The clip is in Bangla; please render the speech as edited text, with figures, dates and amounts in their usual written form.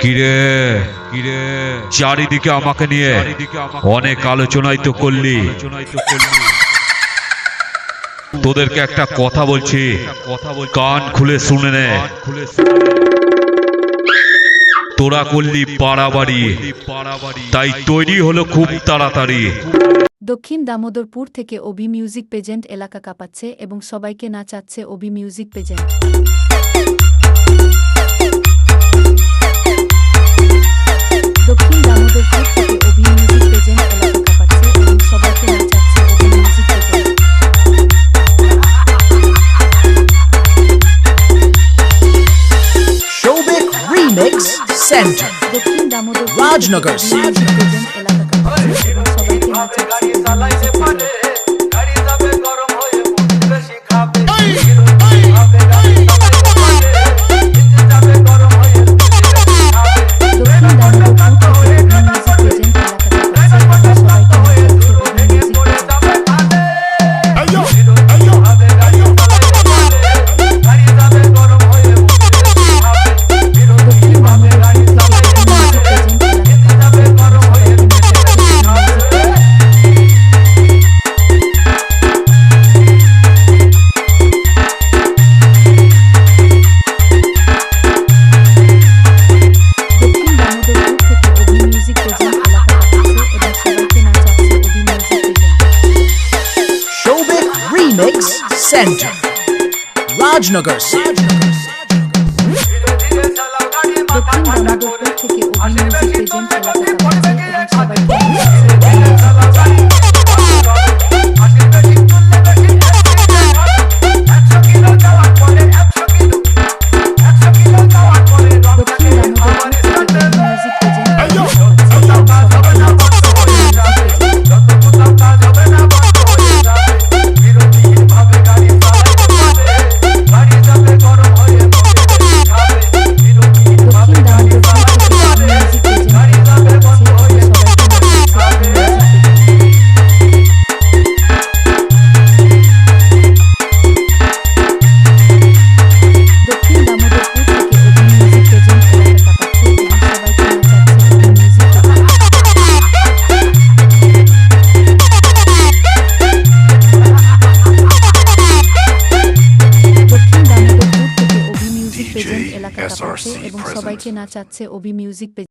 কিরে কিরে চারিদিকে আমাকে নিয়ে অনেক আলোচনাই তো করলি। তোদেরকে একটা কথা বলছি, কান খুলে শুনে নে। তোরা করলি পাড়াবাড়ি, তাই তৈরি হলো খুব তাড়াতাড়ি। দক্ষিণ দামোদরপুর থেকে অভি মিউজিক পেজেন্ট এলাকা কাঁপাচ্ছে এবং সবাইকে নাচাচ্ছে অভি মিউজিক পেজেন্ট। দক্ষিণ দামোদরপুর থেকে অভি মিউজিক পেজেন্ট এলাকা কাঁপাচ্ছে এবং সবাইকে নাচাচ্ছে অভি মিউজিক পেজেন্ট। Shobik Remix Center, দক্ষিণ দামোদরপুর Rajnagar মিউজিক পেজেন্ট এলাকা কাঁপাচ্ছে এবং সবাইকে নাচাচ্ছে অভি music পেজেন্ট। Remix Center, Rajnagar City. দক্ষিণ দামোদরপুর থেকে অভি মিউজিক পেজেন্ট এলাকা কাঁপাচ্ছে এবং সবাইকে নাচাচ্ছে অভি মিউজিক পেজেন্ট। এলাকা কাঁপাচ্ছে এবং সবাইকে নাচাচ্ছে অভি মিউজিক পেজেন্ট।